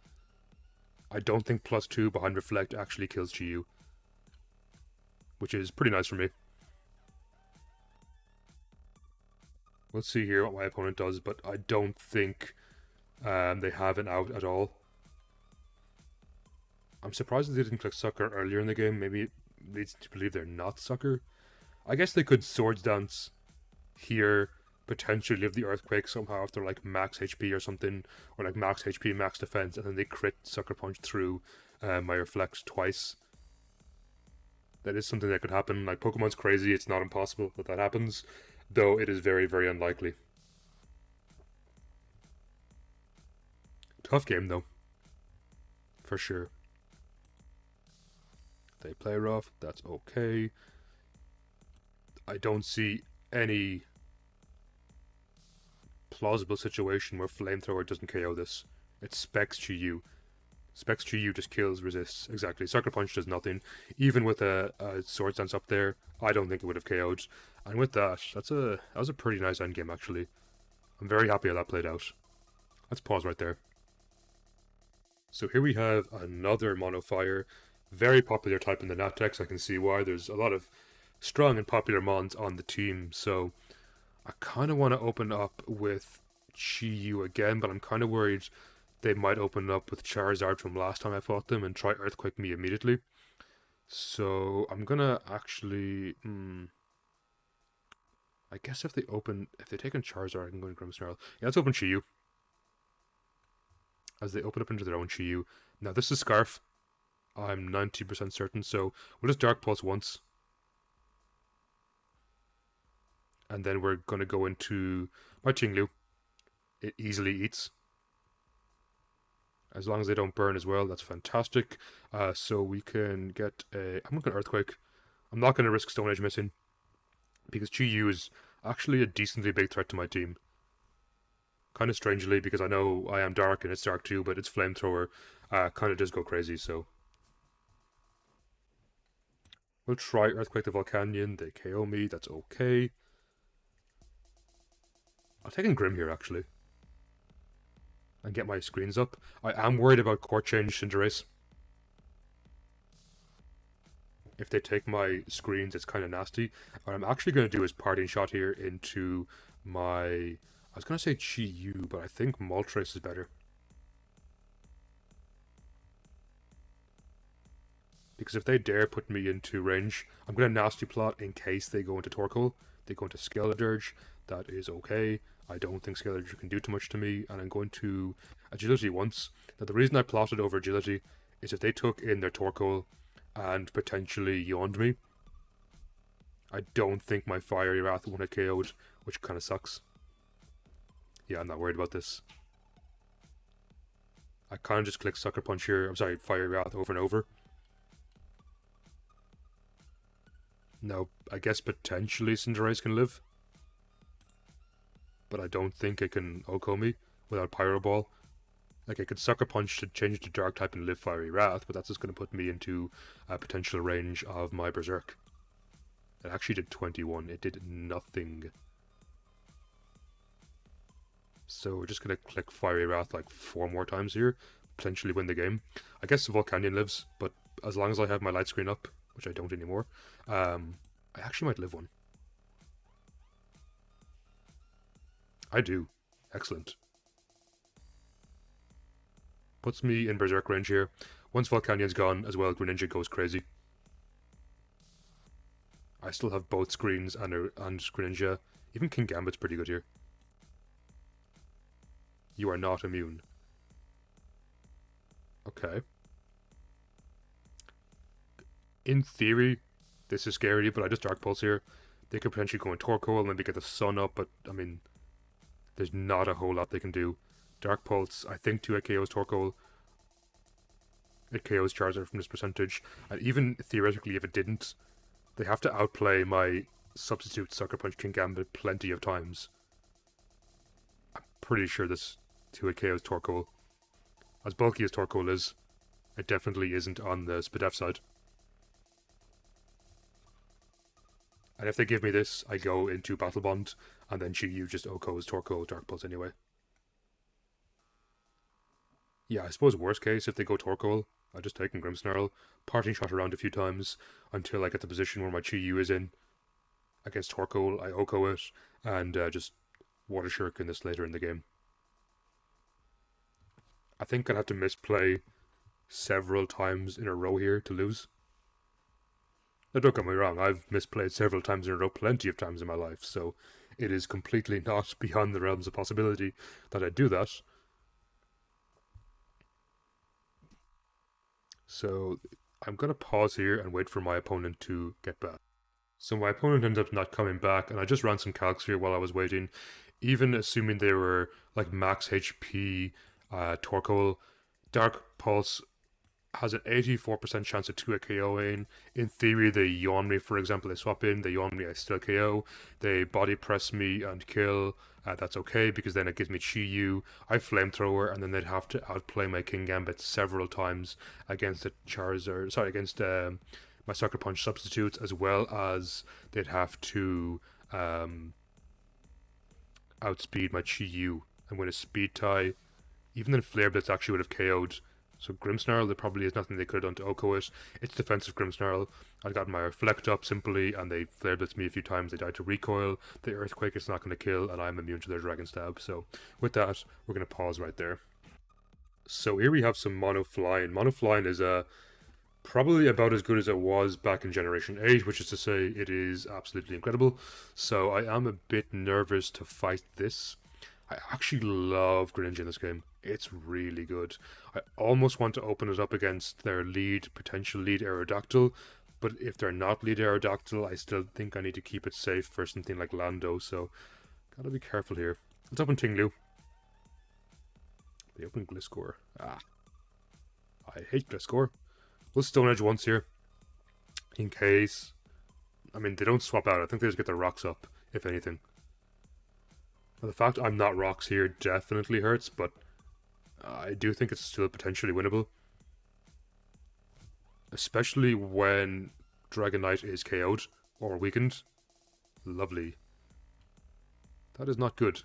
Speaker 1: I don't think +2 behind Reflect actually kills Chi-Yu. Which is pretty nice for me. Let's see here what my opponent does, but I don't think they have an out at all. I'm surprised they didn't click Sucker earlier in the game. Maybe it leads to believe they're not Sucker. I guess they could Swords Dance here, potentially live the Earthquake somehow if they're like max HP or something, or like max HP, max defense, and then they crit Sucker Punch through my Reflect twice. That is something that could happen. Like, Pokemon's crazy, it's not impossible that that happens, though it is very, very unlikely. Tough game, though. For sure. They play rough, that's okay. I don't see any plausible situation where Flamethrower doesn't KO this. It specs Chi-Yu. Specs Chi-Yu just kills, resists. Exactly. Sucker Punch does nothing. Even with a Swords Dance up there, I don't think it would have KO'd. And with that, that was a pretty nice endgame, actually. I'm very happy how that played out. Let's pause right there. So here we have another Mono Fire. Very popular type in the Natdex. I can see why. There's a lot of strong and popular Mons on the team. So I kind of want to open up with Chi-Yu again, but I'm kind of worried they might open up with Charizard from last time I fought them and try Earthquake me immediately. So I'm gonna actually... I guess if they take in Charizard, I can go to Grimmsnarl. Yeah, let's open Chi-Yu. as they open up into their own Chi-Yu. Now this is Scarf. I'm 90% certain, so we'll just Dark Pulse once. And then we're going to go into my Ting-Lu. It easily eats. As long as they don't burn as well, that's fantastic. So we can get a... I'm going to Earthquake. I'm not going to risk Stone Edge missing, because Chi-Yu is actually a decently big threat to my team. Kind of strangely, because I know I am Dark and it's Dark too, but its Flamethrower kind of does go crazy, so... We'll try Earthquake the Volcanion. They KO me, that's okay. I'll take in Grim here, actually. And get my screens up. I am worried about Court Change Cinderace. If they take my screens, it's kind of nasty. What I'm actually going to do is Parting Shot here into my... I was going to say Chi-Yu, but I think Moltres is better. Because if they dare put me into range, I'm going to Nasty Plot in case they go into Torkoal. They go into Skeledirge. That is okay. I don't think Skeledirge can do too much to me, and I'm going to Agility once. Now, the reason I plotted over Agility is if they took in their Torkoal and potentially yawned me, I don't think my Fiery Wrath won't have KO'd, which kind of sucks. Yeah, I'm not worried about this. I kind of just click Sucker Punch here. I'm sorry, Fiery Wrath over and over. Now, I guess potentially Cinderace can live. But I don't think it can OHKO me without Pyro Ball. Like, I could Sucker Punch to change to Dark type and live Fiery Wrath, but that's just going to put me into a potential range of my Berserk. It actually did 21. It did nothing. So we're just going to click Fiery Wrath like 4 more times here. Potentially win the game. I guess the Volcanion lives, but as long as I have my light screen up, which I don't anymore, I actually might live one. I do. Excellent. Puts me in Berserk range here. Once Volcanion's gone as well, Greninja goes crazy. I still have both screens and Greninja. Even Kingambit's pretty good here. You are not immune. Okay. In theory, this is scary, but I just Dark Pulse here. They could potentially go in Torkoal and maybe get the Sun up, but I mean, there's not a whole lot they can do. Dark Pulse, I think 2 KOs Torkoal. It KOs Charizard from this percentage. And even theoretically, if it didn't, they have to outplay my substitute Sucker Punch Kingambit plenty of times. I'm pretty sure this 2 KOs Torkoal. As bulky as Torkoal is, it definitely isn't on the Spadef side. And if they give me this, I go into Battle Bond, and then Chi-Yu just OHKOs Torkoal Dark Pulse anyway. Yeah, I suppose worst case, if they go Torkoal, I just take in Grimmsnarl, Parting Shot around a few times, until I get the position where my Chi-Yu is in. Against Torkoal, I OHKO it, and just Water Shuriken this later in the game. I think I'd have to misplay several times in a row here to lose. Now, don't get me wrong, I've misplayed several times in a row plenty of times in my life, so it is completely not beyond the realms of possibility that I do that. So I'm going to pause here and wait for my opponent to get back. So my opponent ended up not coming back, and I just ran some calcs here while I was waiting. Even assuming they were like max HP Torkoal, Dark Pulse has an 84% chance of 2 KOing. In theory, they yawn me, for example, they swap in, they yawn me, I still KO. They body press me and kill, that's okay, because then it gives me Chi-Yu, I Flamethrower, and then they'd have to outplay my Kingambit several times against the Charizard, sorry, against my Sucker Punch substitutes, as well as they'd have to outspeed my Chi-Yu and win a speed tie. Even then Flare Blitz actually would have KO'd. So Grimmsnarl, there probably is nothing they could have done to OHKO it. It's defensive Grimmsnarl. I've got my Reflect up simply, and they Flare Blitz me a few times. They died to Recoil. The Earthquake is not going to kill, and I'm immune to their Dragon Stab. So with that, we're going to pause right there. So here we have some Mono Flying. Mono Flying is probably about as good as it was back in Generation 8, which is to say it is absolutely incredible. So I am a bit nervous to fight this. I actually love Greninja in this game. It's really good. I almost want to open it up against their potential lead Aerodactyl, but if they're not lead Aerodactyl, I still think I need to keep it safe for something like Lando, so gotta be careful here. Let's open Ting-Lu. They open Gliscor. Ah. I hate Gliscor. We'll Stone Edge once here. In case... I mean, they don't swap out. I think they just get their rocks up, if anything. Well, the fact I'm not rocks here definitely hurts, but I do think it's still potentially winnable. Especially when Dragonite is KO'd or weakened. Lovely. That is not good.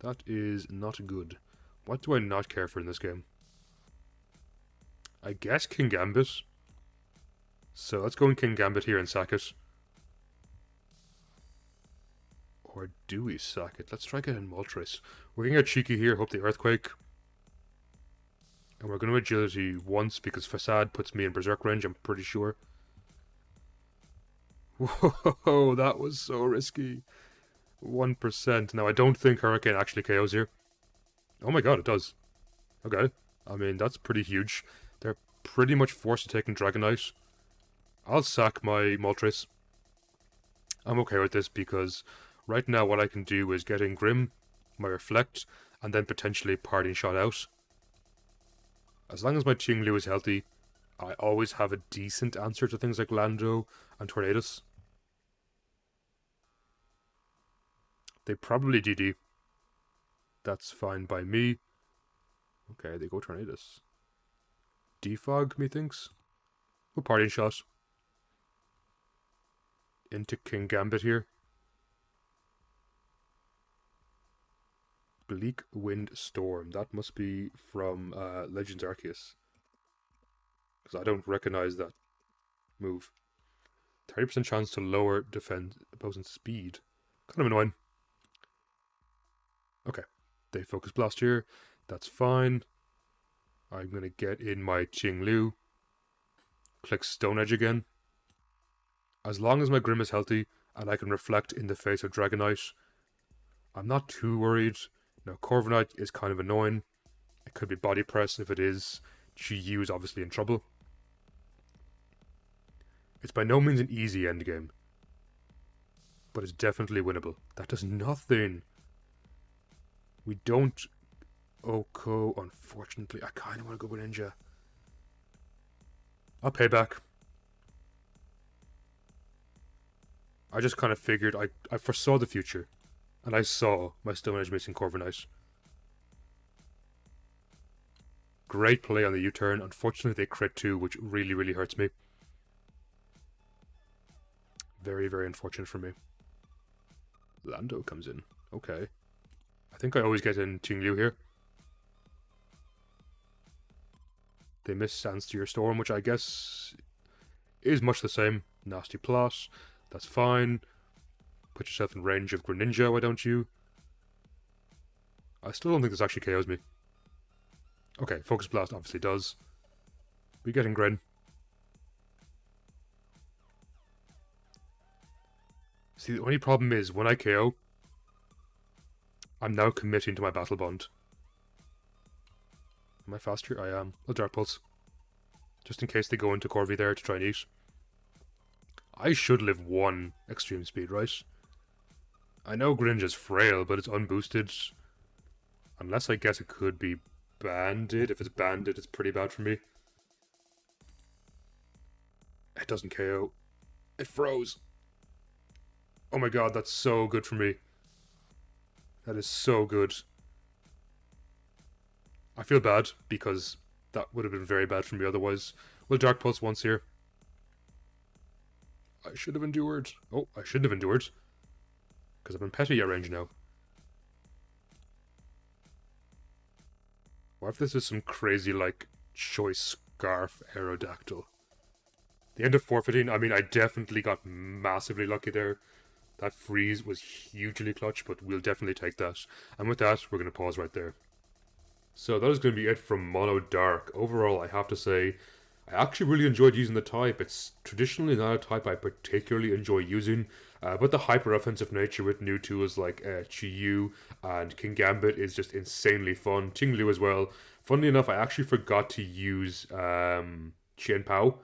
Speaker 1: That is not good. What do I not care for in this game? I guess Kingambit. So let's go in Kingambit here and sack it. Or do we sack it? Let's try getting Moltres. We're going to get cheeky here, hope the Earthquake. And we're going to Agility once because Facade puts me in Berserk range, I'm pretty sure. Whoa, that was so risky. 1%. Now, I don't think Hurricane actually KOs here. Oh my god, it does. Okay. I mean, that's pretty huge. They're pretty much forced to take in Dragonite. I'll sack my Moltres. I'm okay with this because right now what I can do is get in Grim, my Reflect, and then potentially Parting Shot out. As long as my Ting-Lu is healthy, I always have a decent answer to things like Lando and Tornadus. They probably DD. That's fine by me. Okay, they go Tornadus. Defog, methinks. We'll Parting Shot. Into Kingambit here. Bleak Wind Storm. That must be from Legends Arceus. Because I don't recognize that move. 30% chance to lower defense opposing speed. Kind of annoying. Okay. They Focus Blast here. That's fine. I'm going to get in my Ting-Lu. Click Stone Edge again. As long as my Grim is healthy and I can reflect in the face of Dragonite, I'm not too worried. Now, Corviknight is kind of annoying. It could be Body Press. If it is, GU is obviously in trouble. It's by no means an easy endgame, but it's definitely winnable. That does nothing. We don't Oko, unfortunately. I kind of want to go Greninja. I'll pay back. I just kind of figured, I foresaw the future. And I saw my Stone Edge missing Corviknight. Great play on the U-turn. Unfortunately, they crit too, which really, really hurts me. Very, very unfortunate for me. Lando comes in. Okay. I think I always get in Ting-Lu here. They miss Sands to your Storm, which I guess is much the same. Nasty plot. That's fine. Put yourself in range of Greninja, why don't you? I still don't think this actually KOs me. Okay, Focus Blast obviously does. We get in Gren. See, the only problem is, when I KO, I'm now committing to my Battle Bond. Am I faster? I am. I'll Dark Pulse. Just in case they go into Corvi there to try and eat. I should live 1 extreme speed, right? I know Greninja's frail, but it's unboosted. Unless I guess it could be banded. If it's banded, it's pretty bad for me. It doesn't KO. It froze. Oh my god, that's so good for me. That is so good. I feel bad, because that would have been very bad for me otherwise. We'll Dark Pulse once here. I should have endured. Oh, I shouldn't have endured. Because I'm in Petty at range now. What if this is some crazy, like, Choice Scarf Aerodactyl? The end of forfeiting, I mean, I definitely got massively lucky there. That freeze was hugely clutch, but we'll definitely take that. And with that, we're going to pause right there. So that is going to be it from Mono Dark. Overall, I have to say, I actually really enjoyed using the type. It's traditionally not a type I particularly enjoy using, But the hyper offensive nature with new tools like Chiyu and Kingambit is just insanely fun. Ting-Lu as well. Funnily enough, I actually forgot to use Chien Pao.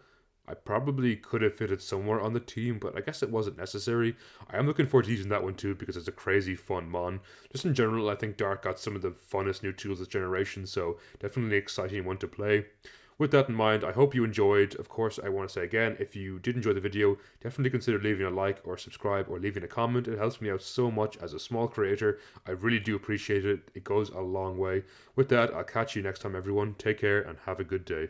Speaker 1: I probably could have fitted somewhere on the team, but I guess it wasn't necessary. I am looking forward to using that one too because it's a crazy fun mon. Just in general, I think Dark got some of the funnest new tools this generation, so definitely an exciting one to play. With that in mind, I hope you enjoyed. Of course, I want to say again, if you did enjoy the video, definitely consider leaving a like or subscribe or leaving a comment. It helps me out so much as a small creator. I really do appreciate it. It goes a long way. With that, I'll catch you next time, everyone. Take care and have a good day.